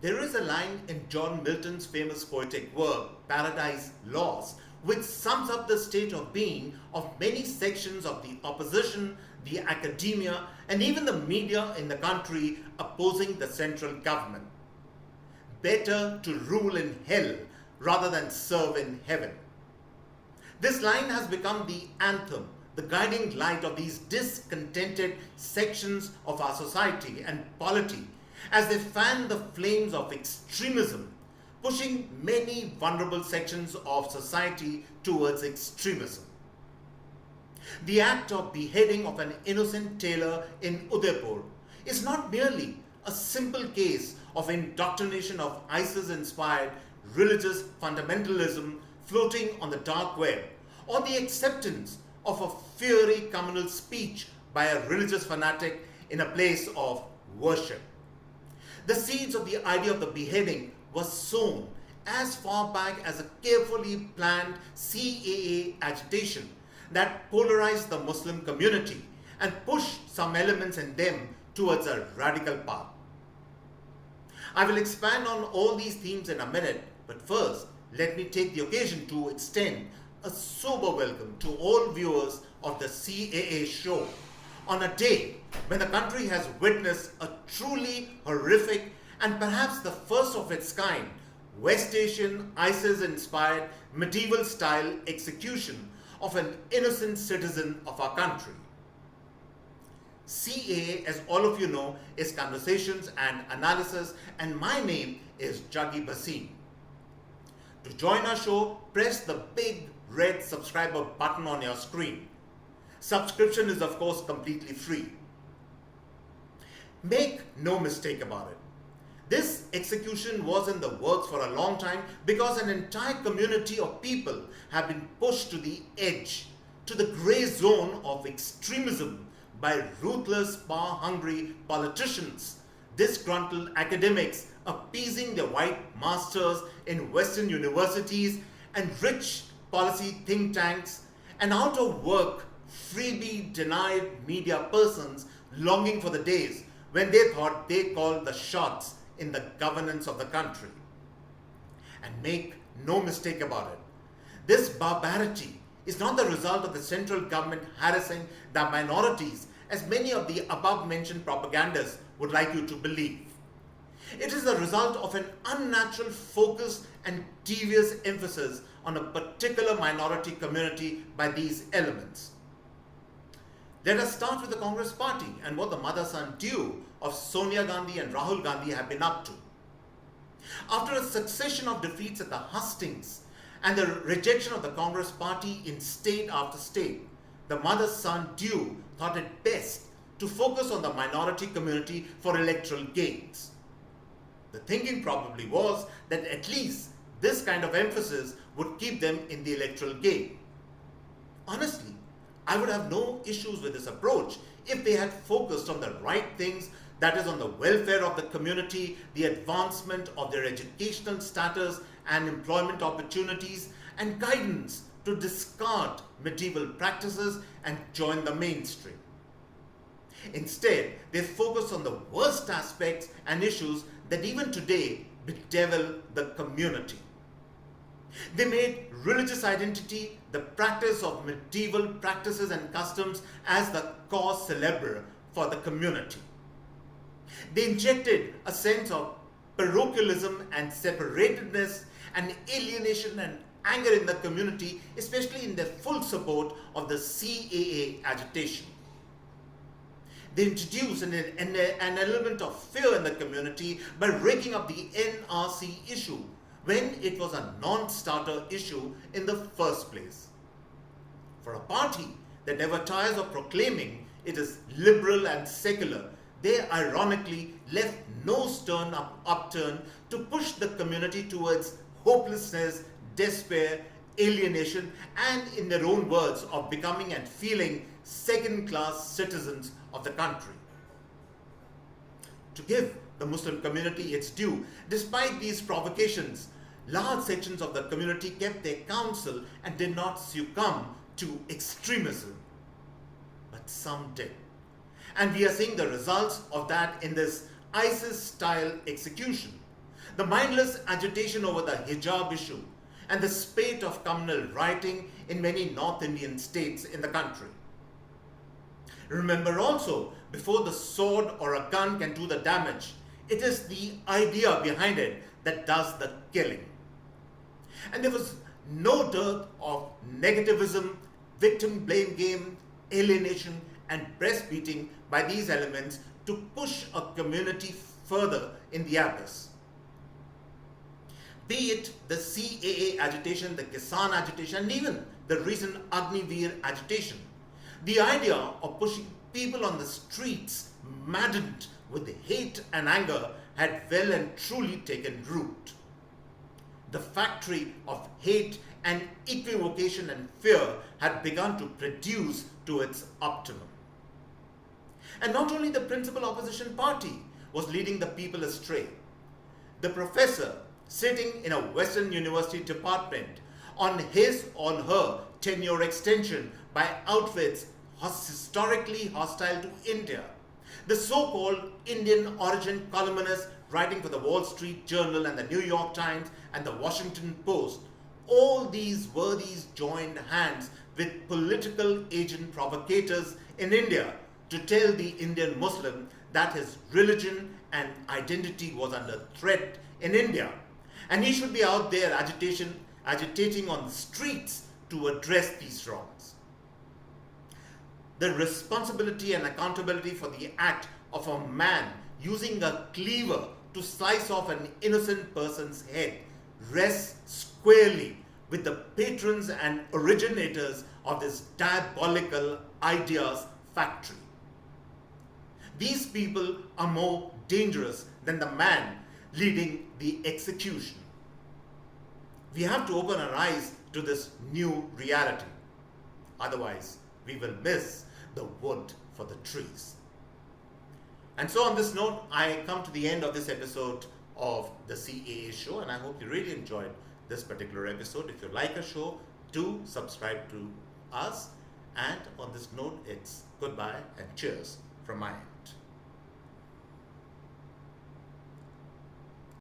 There is a line in John Milton's famous poetic work, Paradise Lost, which sums up the state of being of many sections of the opposition, the academia, and even the media in the country opposing the central government. Better to rule in hell rather than serve in heaven. This line has become the anthem, the guiding light of these discontented sections of our society and polity as they fan the flames of extremism, pushing many vulnerable sections of society towards extremism. The act of beheading of an innocent tailor in Udaipur is not merely a simple case of indoctrination of ISIS-inspired religious fundamentalism floating on the dark web, or the acceptance of a fiery communal speech by a religious fanatic in a place of worship. The seeds of the idea of the beheading was sown as far back as a carefully planned CAA agitation that polarized the Muslim community and pushed some elements in them towards a radical path. I will expand on all these themes in a minute, but first, let me take the occasion to extend a sober welcome to all viewers of the CAA show on a day when the country has witnessed a truly horrific and perhaps the first of its kind West Asian ISIS-inspired medieval-style execution of an innocent citizen of our country. CAA, as all of you know, is Conversations and Analysis, and my name is Juggi Bhasin. To join our show, press the big red subscriber button on your screen. Subscription is of course completely free. Make no mistake about it. This execution was in the works for a long time because an entire community of people have been pushed to the edge, to the grey zone of extremism by ruthless, power-hungry politicians, disgruntled academics appeasing their white masters in Western universities and rich policy think tanks, and out of work, freebie denied media persons longing for the days when they thought they called the shots in the governance of the country. And make no mistake about it, this barbarity is not the result of the central government harassing the minorities as many of the above mentioned propagandists would like you to believe. It is the result of an unnatural focus and devious emphasis on a particular minority community by these elements. Let us start with the Congress party and what the mother-son duo of Sonia Gandhi and Rahul Gandhi have been up to. After a succession of defeats at the hustings and the rejection of the Congress party in state after state, the mother-son duo thought it best to focus on the minority community for electoral gains. The thinking probably was that at least this kind of emphasis would keep them in the electoral game. Honestly, I would have no issues with this approach if they had focused on the right things, that is, on the welfare of the community, the advancement of their educational status and employment opportunities, and guidance to discard medieval practices and join the mainstream. Instead, they focus on the worst aspects and issues that even today bedevil the community. They made religious identity, the practice of medieval practices and customs, as the cause célèbre for the community. They injected a sense of parochialism and separatedness and alienation and anger in the community, especially in their full support of the CAA agitation. They introduced an element of fear in the community by raking up the NRC issue when it was a non-starter issue in the first place. For a party that never tires of proclaiming it is liberal and secular, they ironically left no stone upturned to push the community towards hopelessness, despair, alienation, and in their own words, of becoming and feeling second-class citizens of the country. To give the Muslim community its due, despite these provocations, large sections of the community kept their counsel and did not succumb to extremism. But some did. And we are seeing the results of that in this ISIS-style execution. the mindless agitation over the hijab issue, and the spate of communal rioting in many North Indian states in the country. Remember also, before the sword or a gun can do the damage, it is the idea behind it that does the killing. And there was no dearth of negativism, victim blame game, alienation, and breastbeating by these elements to push a community further in the abyss. Be it the CAA agitation, the Kisan agitation, and even the recent Agniveer agitation, the idea of pushing people on the streets maddened with hate and anger had well and truly taken root. The factory of hate and equivocation and fear had begun to produce to its optimum. And not only the principal opposition party was leading the people astray. The professor sitting in a Western University department on his or her tenure extension by outfits historically hostile to India, the so-called Indian origin columnists writing for the Wall Street Journal and the New York Times and the Washington Post, all these worthies joined hands with political agent provocators in India to tell the Indian Muslim that his religion and identity was under threat in India, and he should be out there agitating on the streets to address these wrongs. The responsibility and accountability for the act of a man using a cleaver to slice off an innocent person's head rests squarely with the patrons and originators of this diabolical ideas factory. These people are more dangerous than the man leading the execution. We have to open our eyes to this new reality. Otherwise, we will miss the wood for the trees. And so on this note, I come to the end of this episode of the CAA show, and I hope you really enjoyed this particular episode. If you like a show, do subscribe to us. And on this note, it's goodbye and cheers from my end.